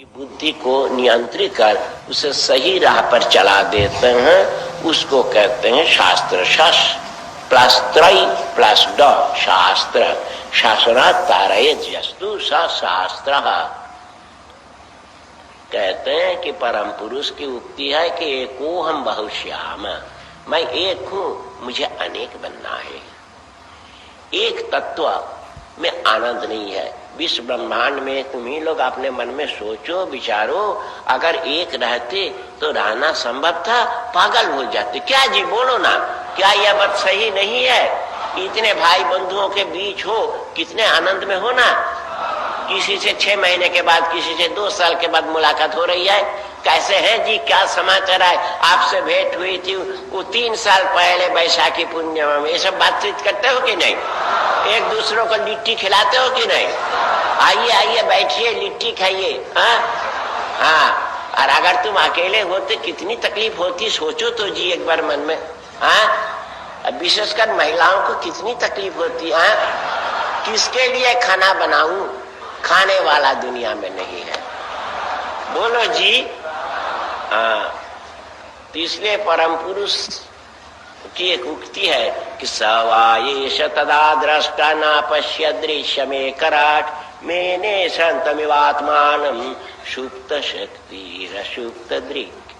बुद्धि को नियंत्रित कर उसे सही राह पर चला देते हैं, उसको कहते हैं शास्त्र। शास्त्र प्लस त्रय प्लस ड शास्त्र। शासनात् तारयेत् यस्तु स शास्त्र। कहते हैं कि परम पुरुष की उक्ति है कि एको हम बहुश्याम, मैं एक हूं, मुझे अनेक बनना है। एक तत्व में आनंद नहीं है। विश्व ब्रह्मांड में तुम्ही लोग अपने मन में सोचो विचारो, अगर एक रहते तो रहना संभव था, पागल हो जाते। क्या जी बोलो ना, क्या यह बात सही नहीं है? इतने भाई बंधुओं के बीच हो, कितने आनंद में हो ना। किसी से 6 महीने के बाद, किसी से 2 साल के बाद मुलाकात हो रही है। कैसे हैं जी, क्या समाचार है? आपसे भेंट हुई थी वो 3 साल पहले बैसाखी पूर्णिमा में। ये सब बातचीत करते हो कि नहीं? एक दूसरों को लिट्टी खिलाते हो कि नहीं? आइए आइए बैठिए, लिट्टी खाइए। हाँ, और अगर तुम अकेले होते कितनी तकलीफ होती, सोचो तो जी एक बार मन में। हाँ, विशेषकर महिलाओं को कितनी तकलीफ होती है। किसके लिए खाना बनाऊं? खाने वाला दुनिया में नहीं है। बोलो जी। तो इसलिए परम पुरुष की एक उक्ति है कि सवायेश तदा द्रष्टा न पश्य दृश्य में कराट मेने संतमिवात्मानम सुप्त शक्ति रसुप्त दृक्।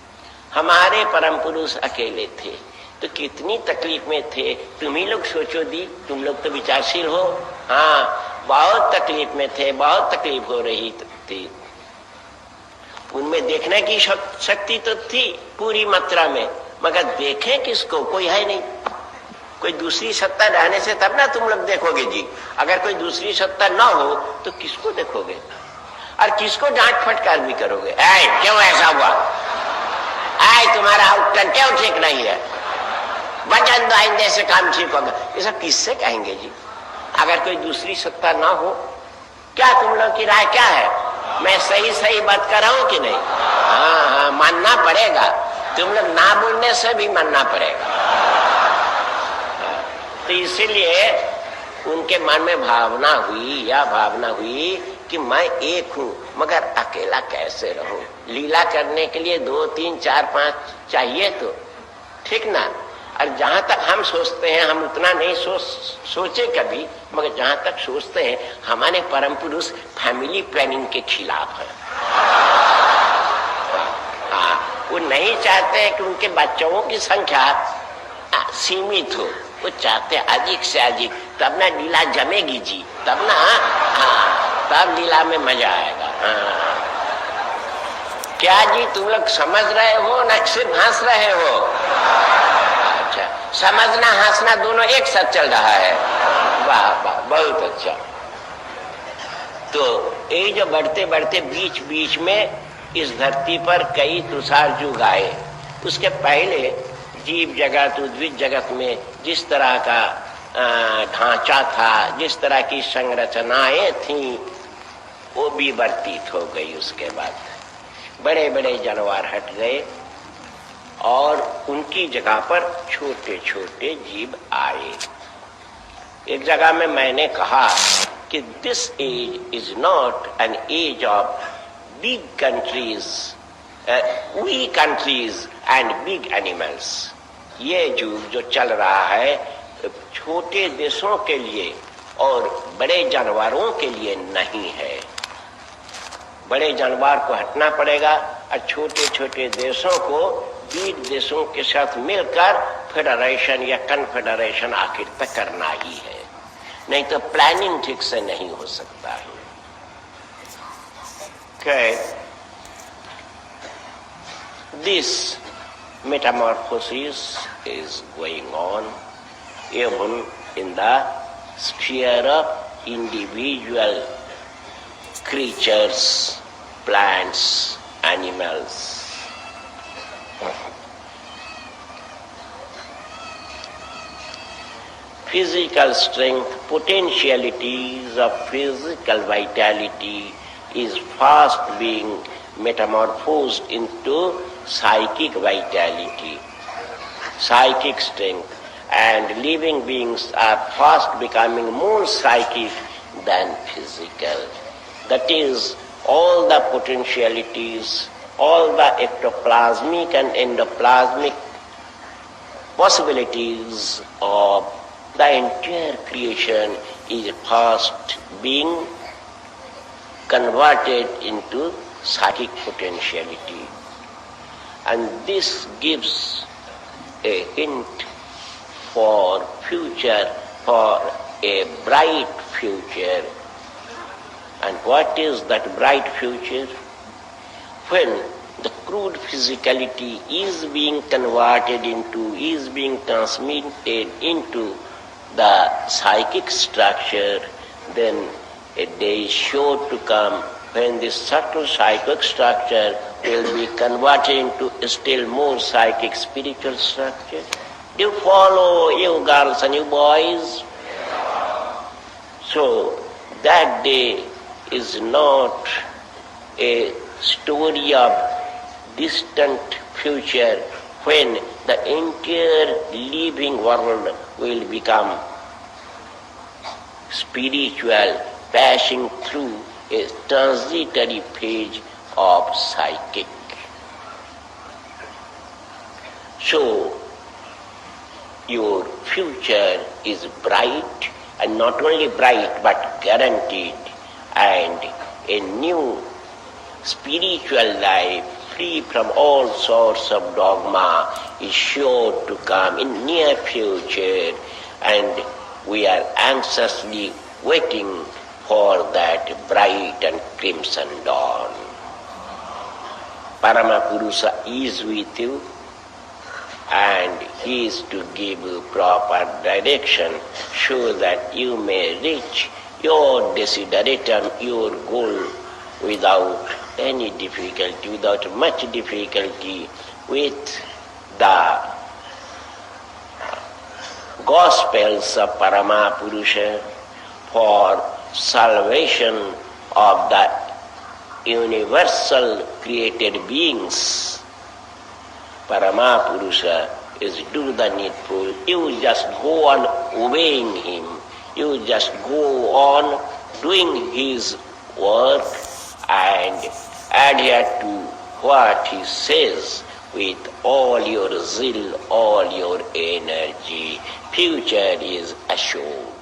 हमारे परम पुरुष अकेले थे तो कितनी तकलीफ में थे। तुम ही लोग सोचो दी, तुम लोग तो विचारशील हो। हाँ, बहुत तकलीफ में थे, बहुत तकलीफ हो रही थी। उनमें देखने की शक्ति तो थी पूरी मात्रा में, मगर देखें किसको? कोई है नहीं। कोई दूसरी सत्ता रहने से तब ना तुम लोग देखोगे जी। अगर कोई दूसरी सत्ता ना हो तो किसको देखोगे और किसको डांट फटकार भी करोगे? क्यों ऐसा हुआ? तुम्हारा आउटकम क्यों ठीक नहीं है? वचन दो आइंदे से काम ठीक होगा। ये सब किससे कहेंगे जी? अगर कोई दूसरी सत्ता ना हो, क्या तुम लोग की राय क्या है? मैं सही सही बात कर रहा हूं कि नहीं? हाँ, मानना पड़ेगा। तुम लोग ना बोलने से भी मानना पड़ेगा। तो इसीलिए उनके मन में भावना हुई कि मैं एक हूं, मगर अकेला कैसे रहूं? लीला करने के लिए 2, 3, 4, 5 चाहिए तो ठीक ना। और जहां तक हम सोचते हैं, हम उतना नहीं सोचे कभी, मगर जहां तक सोचते हैं हमारे परम पुरुष फैमिली प्लानिंग के खिलाफ है। वो नहीं चाहते हैं कि उनके बच्चों की संख्या सीमित हो। वो चाहते हैं अधिक से अधिक, तब ना लीला जमेगी जी, तब ना। तब लीला में मजा आएगा। क्या जी तुम लोग समझ रहे हो ना सिर्फ हंस रहे हो? अच्छा, समझना हंसना दोनों एक साथ चल रहा है। वाह वाह, बहुत अच्छा। तो ये जो बढ़ते बढ़ते बीच बीच में इस धरती पर कई तुषार युग आए। उसके पहले जीव जगत उद्भिद जगत में जिस तरह का ढांचा था, जिस तरह की संरचनाएं थीं, वो भी वर्तित हो गई। उसके बाद बड़े बड़े जानवर हट गए और उनकी जगह पर छोटे छोटे जीव आए। एक जगह में मैंने कहा कि this age is not an age of big countries, weak countries and big animals। ये युग जो चल रहा है छोटे देशों के लिए और बड़े जानवरों के लिए नहीं है। बड़े जानवर को हटना पड़ेगा और छोटे छोटे देशों को वीक देशों के साथ मिलकर फेडरेशन या कन्फेडरेशन आखिर तक करना ही है, नहीं तो प्लानिंग ठीक से नहीं हो सकता है। Okay. This metamorphosis is going on even in the sphere of individual creatures, plants, animals. Physical strength, potentialities of physical vitality is fast being metamorphosed into psychic vitality, psychic strength, and living beings are fast becoming more psychic than physical. That is all the potentialities, all the ectoplasmic and endoplasmic possibilities of the entire creation is first being converted into psychic potentiality. And this gives a hint for future, for a bright future. And what is that bright future? When the crude physicality is being converted into, is being transmitted into the psychic structure, then a day is sure to come when this subtle psychic structure will be converted into a still more psychic spiritual structure. Do you follow, you girls and you boys? So that day is not a story of distant future when the entire living world will become spiritual, passing through a transitory phase of psychic. So your future is bright, and not only bright but guaranteed, and a new spiritual life free from all sorts of dogma is sure to come in near future, and we are anxiously waiting for that bright and crimson dawn. Paramapurusha is with you, and he is to give you proper direction so that you may reach your desideratum, your goal, without any difficulty, without much difficulty, with the Gospels of Paramapurusha for salvation of the universal created beings. Paramapurusha is do the needful. You just go on obeying him. You just go on doing his work and adhere to what he says with all your zeal, all your energy. Future is assured.